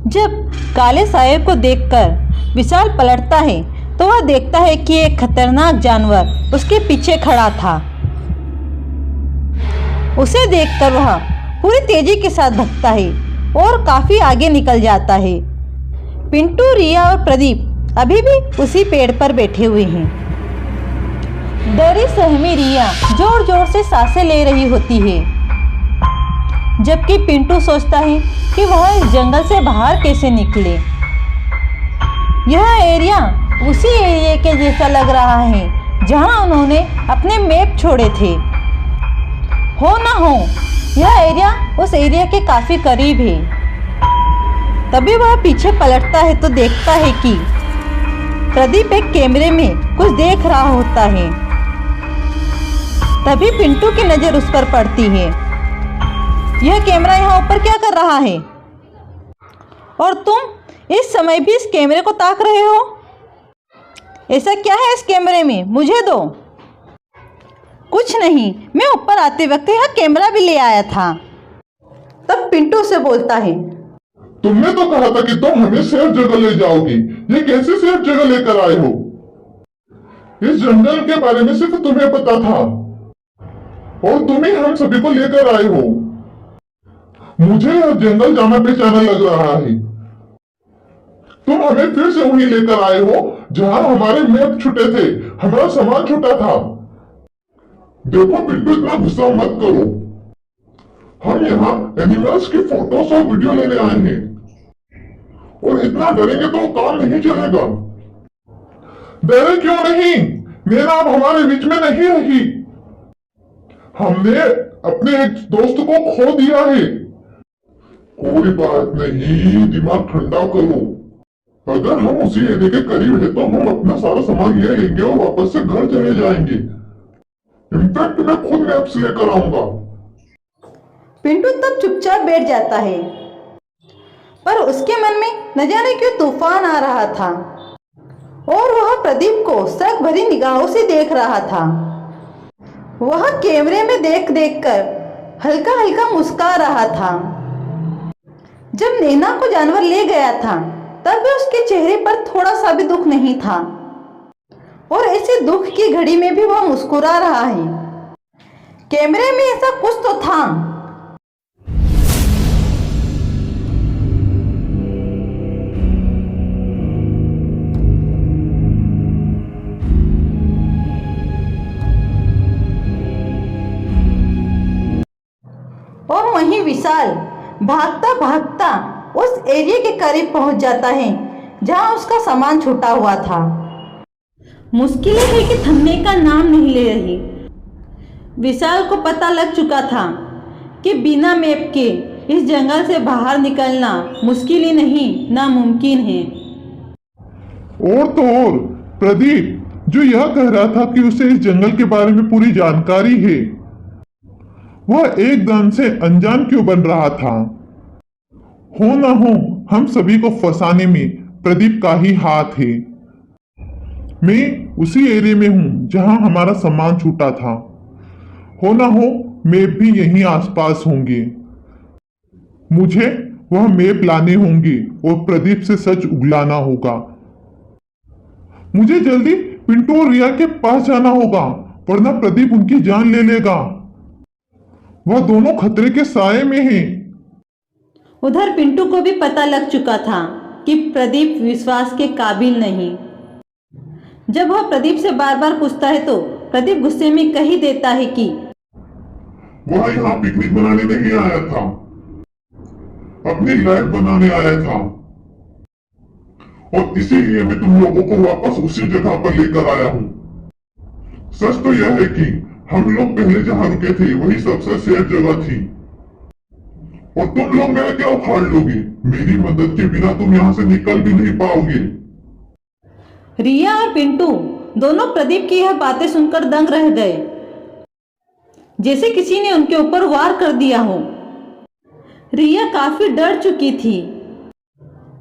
जब काले साये को देखकर विशाल पलटता है तो वह देखता है कि एक खतरनाक जानवर उसके पीछे खड़ा था। उसे देखकर वह पूरी तेजी के साथ भागता है और काफी आगे निकल जाता है। पिंटू, रिया और प्रदीप अभी भी उसी पेड़ पर बैठे हुए हैं। डरी सहमी रिया जोर जोर से सांसें ले रही होती है, जबकि पिंटू सोचता है कि वह इस जंगल से बाहर कैसे निकले। यह एरिया उसी एरिया के जैसा लग रहा है जहां उन्होंने अपने मैप छोड़े थे। हो ना हो यह एरिया उस एरिया के काफी करीब है। तभी वह पीछे पलटता है तो देखता है कि प्रदीप एक कैमरे में कुछ देख रहा होता है। तभी पिंटू की नजर उस पर पड़ती है। यह कैमरा यहाँ ऊपर क्या कर रहा है? और तुम इस समय भी इस कैमरे को ताक रहे हो? ऐसा क्या है इस कैमरे में? मुझे दो। कुछ नहीं, मैं ऊपर आते वक्त यह कैमरा भी ले आया था। तब पिंटू से बोलता है, तुमने तो कहा था कि तुम हमें सेफ जगह ले जाओगी। ये कैसी सेफ जगह लेकर आए हो? इस जंगल के बारे में सिर्फ तुम्हें पता था और तुम ही हम सभी को लेकर आए हो। मुझे यह जंगल जाना पहचाना लग रहा है। तुम हमें फिर से वहीं लेकर आए हो जहां हमारे मैप छूटे थे, हमारा सामान छूटा था। देखो पिंटू, इतना गुस्सा मत करो। हम यहाँ एनिमल्स की फोटोज और वीडियो लेने आए हैं और इतना डरेंगे तो काम नहीं चलेगा। डरे क्यों नहीं? मेरा अब हमारे बीच में नहीं रही। हमने अपने एक दोस्त को खो दिया है। कोई बात नहीं, दिमाग ठंडा करो। अगर हम उसी एरिया के करीब है तो हम अपना सारा सामान ले लेंगे और वापस से घर चले जाएंगे। इनफैक्ट मैं खुद मैप्स लेकर आऊंगा। पिंटू तब चुपचाप बैठ जाता है, पर उसके मन में न जाने क्यों तूफान आ रहा था और वह प्रदीप को शक भरी निगाहों से देख रहा था। वह कैमरे में देख देख कर हल्का हल्का मुस्कुरा रहा था। जब नैना को जानवर ले गया था तब भी उसके चेहरे पर थोड़ा सा भी दुख नहीं था और ऐसे दुख की घड़ी में भी वह मुस्कुरा रहा है। कैमरे में ऐसा कुछ तो था। और वहीं विशाल भागता भागता उस एरिया के करीब पहुंच जाता है जहां उसका सामान छूटा हुआ था। मुश्किलें है कि थमने का नाम नहीं ले रही। विशाल को पता लग चुका था कि बिना मैप के इस जंगल से बाहर निकलना मुश्किल ही नहीं, नामुमकिन है। और तो और प्रदीप जो यह कह रहा था कि उसे इस जंगल के बारे में पूरी जानकारी है, वह एकदम से अनजान क्यों बन रहा था? हो ना हो हम सभी को फंसाने में प्रदीप का ही हाथ है। मैं उसी एरिया में हूं जहां हमारा सामान छूटा था। हो ना हो मैप भी यहीं आसपास होंगे। मुझे वह मैप लाने होंगे और प्रदीप से सच उगलाना होगा। मुझे जल्दी पिंटू और रिया के पास जाना होगा, वरना प्रदीप उनकी जान ले लेगा। वह दोनों खतरे के साए में हैं। उधर पिंटू को भी पता लग चुका था कि प्रदीप विश्वास के काबिल नहीं। जब वह प्रदीप से बार बार पूछता है तो प्रदीप गुस्से में कह ही देता है कि वह यहाँ पिकनिक मनाने नहीं आया था, अपनी लाइफ बनाने आया था और इसीलिए मैं तुम लोगों को वापस उसी जगह पर लेकर आया हूँ। सच तो यह है कि हम लोग पहले जहाँ रुके थे वही सबसे सेफ जगह थी और तुम लोग मेरा क्या उखाड़ लोगे? मेरी मदद के बिना तुम यहाँ से निकल भी नहीं पाओगे। रिया और पिंटू दोनों प्रदीप की यह बातें सुनकर दंग रह गए, जैसे किसी ने उनके ऊपर वार कर दिया हो। रिया काफी डर चुकी थी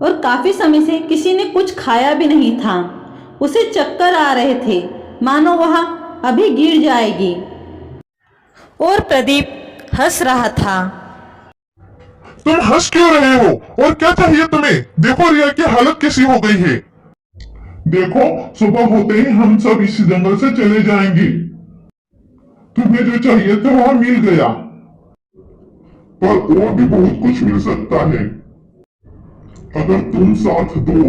और काफी समय से किसी ने कुछ खाया भी नहीं था। उसे चक्कर आ रहे थे, मानो वह अभी गिर जाएगी। और प्रदीप हंस रहा था। तुम हंस क्यों रहे हो? और क्या चाहिए तुम्हें? देखो रिया की हालत कैसी हो गई है। देखो, सुबह होते ही हम सब इस जंगल से चले जाएंगे। तुम्हें जो चाहिए था वह मिल गया, पर और भी बहुत कुछ मिल सकता है अगर तुम साथ दो।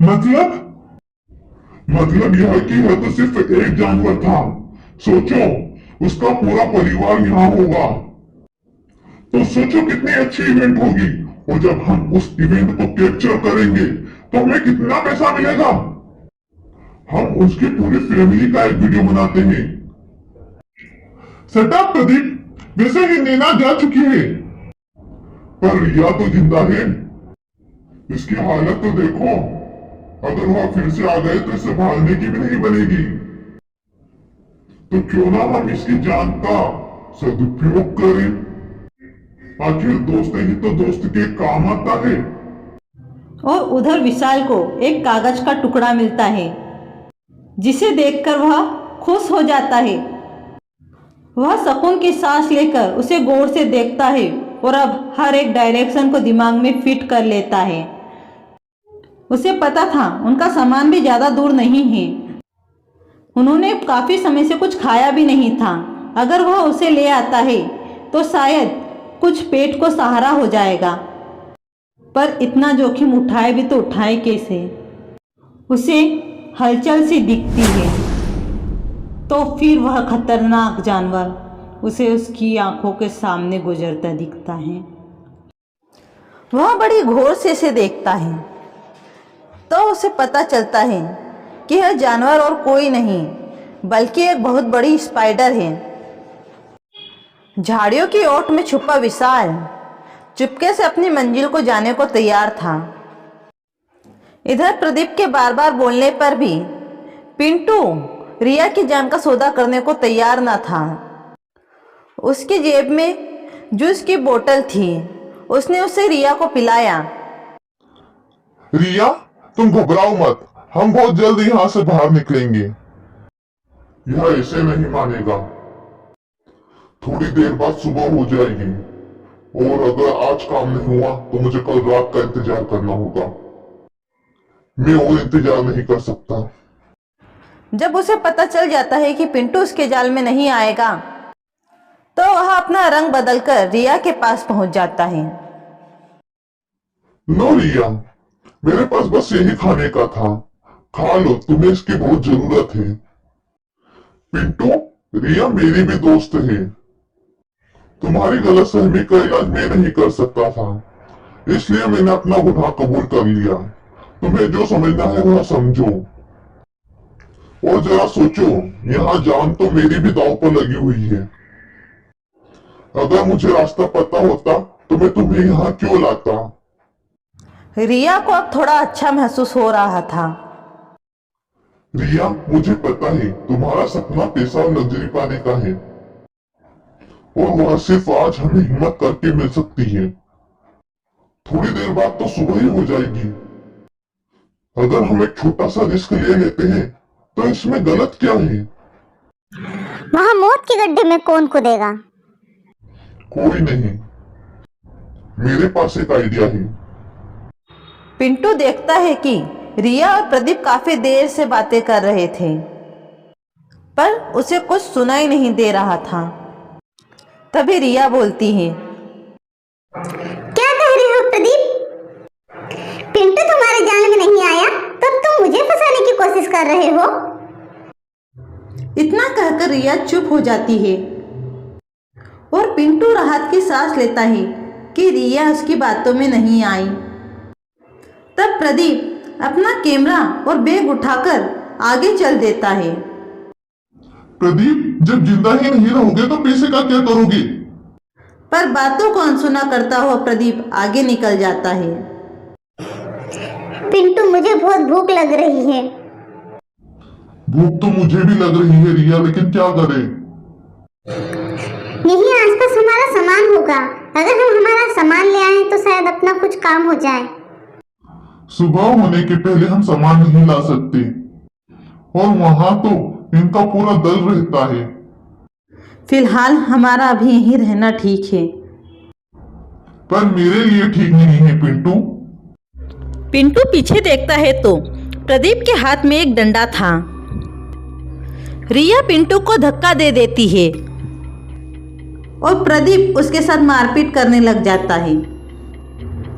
मतलब? मतलब यह कि यह तो सिर्फ एक जानवर था। सोचो, उसका पूरा परिवार यहाँ होगा। तो सोचो कितनी अच्छी इवेंट होगी। और जब हम उस इवेंट को कैप्चर करेंगे तो हमें कितना पैसा मिलेगा। हम उसकी पूरी फैमिली का एक वीडियो बनाते हैं। सेटअप प्रदीप। वैसे ही नैना जा चुकी है, पर रिया तो जिंदा है। इसकी हालत तो देखो। अगर वह फिर से आ गए तो इसे भागने की भी नहीं बनेगी। तो क्यों ना हम इसकी जान का सदुपयोग करें। आखिर दोस्त ही तो दोस्त के काम आता है। और उधर विशाल को एक कागज का टुकड़ा मिलता है, जिसे देखकर वह खुश हो जाता है। वह सुकून की सांस लेकर उसे गौर से देखता है और अब हर एक डायरेक्शन को दिमाग में फिट कर लेता है। उसे पता था उनका सामान भी ज्यादा दूर नहीं है। उन्होंने काफी समय से कुछ खाया भी नहीं था। अगर वह उसे ले आता है तो शायद कुछ पेट को सहारा हो जाएगा, पर इतना जोखिम उठाए भी तो उठाए कैसे। उसे हलचल सी दिखती है तो फिर वह खतरनाक जानवर उसे उसकी आंखों के सामने गुजरता दिखता है। वह बड़ी गौर से इसे देखता है तो उसे पता चलता है कि यह जानवर और कोई नहीं बल्कि एक बहुत बड़ी स्पाइडर है। झाड़ियों की ओट में छुपा विशाल चुपके से अपनी मंजिल को जाने को तैयार था। इधर प्रदीप के बार बार बोलने पर भी पिंटू रिया की जान का सौदा करने को तैयार न था। उसकी जेब में जूस की बोतल थी। उसने उसे रिया को पिलाया। रिया, तुम घबराओ मत। हम बहुत जल्द यहाँ से बाहर निकलेंगे। यह ऐसे नहीं मानेगा। थोड़ी देर बाद सुबह हो जाएगी, और अगर आज काम नहीं हुआ तो मुझे कल रात का इंतजार करना होगा। मैं और इंतजार नहीं कर सकता। जब उसे पता चल जाता है कि पिंटू उसके जाल में नहीं आएगा तो वह अपना रंग बदलकर रिया के पास पहुंच जाता है। नो रिया, मेरे पास बस यही खाने का था। खा लो, तुम्हें इसकी बहुत जरूरत है। पिंटू, रिया मेरी भी दोस्त है। तुम्हारी गलतफहमी का इलाज मैं नहीं कर सकता था, इसलिए मैंने अपना गुनाह कबूल कर लिया। तुम्हें जो समझना है वह समझो। और जरा सोचो, यहाँ जान तो मेरी भी दांव पर लगी हुई है। अगर मुझे रास्ता पता होता तो मैं तुम्हें यहाँ क्यों लाता। रिया को अब थोड़ा अच्छा महसूस हो रहा था। रिया, मुझे पता है तुम्हारा सपना पैसा और लग्जरी पाने का है, और वह सिर्फ आज हमें हिम्मत करके मिल सकती है। थोड़ी देर बाद तो सुबह ही हो जाएगी। अगर हम एक छोटा सा रिस्क ले लेते हैं तो इसमें गलत क्या है? वहां मौत के गड्ढे में कौन कूदेगा? कोई नहीं, मेरे पास एक आइडिया है। पिंटू देखता है कि रिया और प्रदीप काफी देर से बातें कर रहे थे, पर उसे कुछ सुनाई नहीं दे रहा था। तभी रिया बोलती है, क्या कह रहे हो प्रदीप? पिंटू तुम्हारे जाल में नहीं आया तब तुम मुझे फंसाने की कोशिश कर रहे हो? इतना कहकर रिया चुप हो जाती है और पिंटू राहत की सांस लेता है कि रिया उसकी बातों में नहीं आई। तब प्रदीप अपना कैमरा और बैग उठाकर आगे चल देता है। प्रदीप, जब जिंदा ही नहीं रहोगे तो पैसे का क्या करोगे? पर बातों को अनसुना करता हुआ प्रदीप आगे निकल जाता है। पिंटू, मुझे बहुत भूख लग रही है। भूख तो मुझे भी लग रही है रिया, लेकिन क्या करें? यही आसपास हमारा सामान होगा। अगर हम हमारा सामान ले आए तो शायद अपना कुछ काम हो जाए। सुबह होने के पहले हम सामान नहीं ला सकते, और वहां तो इनका पूरा दल रहता है। फिलहाल हमारा अभी यहीं रहना ठीक है। पर मेरे लिए ठीक नहीं है पिंटू। पिंटू पीछे देखता है तो प्रदीप के हाथ में एक डंडा था। रिया पिंटू को धक्का दे देती है और प्रदीप उसके साथ मारपीट करने लग जाता है।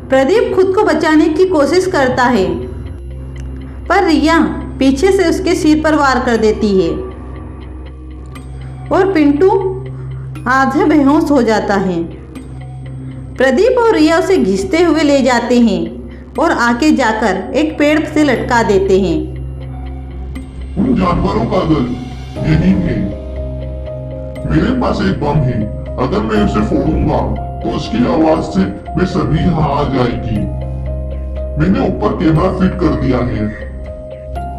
प्रदीप खुद को बचाने की कोशिश करता है पर रिया पीछे से उसके सिर पर वार कर देती है और पिंटू आधे बेहोश हो जाता है। प्रदीप और रिया उसे घिसते हुए ले जाते हैं और आगे जाकर एक पेड़ से लटका देते हैं। उन जानवरों का दल यही है। मेरे पास एक बम है, अगर मैं उसे फोड़ूंगा तो उसकी आवाज से वे सभी यहाँ आ जाएगी। मैंने ऊपर कैमरा फिट कर दिया है।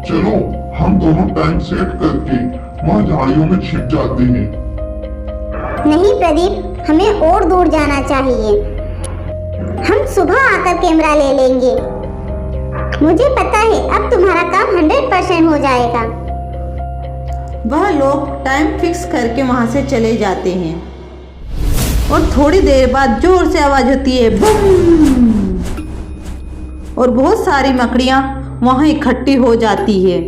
चलो हम दोनों टाइम सेट करके वहाँ झाड़ियों में छिप जाते हैं। नहीं प्रदीप, हमें और दूर जाना चाहिए। हम सुबह आकर कैमरा ले लेंगे। मुझे पता है अब तुम्हारा काम 100% हो जाएगा। वह लोग टाइम फिक्स करके वहां से चले जाते हैं और थोड़ी देर बाद जोर से आवाज होती है बम, और बहुत सारी मकड़ियां वहां इकट्ठी हो जाती है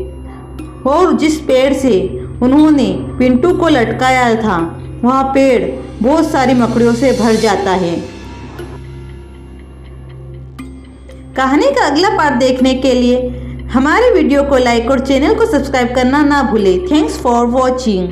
और जिस पेड़ से उन्होंने पिंटू को लटकाया था वहां पेड़ बहुत सारी मकड़ियों से भर जाता है। कहानी का अगला पार्ट देखने के लिए हमारे वीडियो को लाइक और चैनल को सब्सक्राइब करना ना भूलें। Thanks for watching.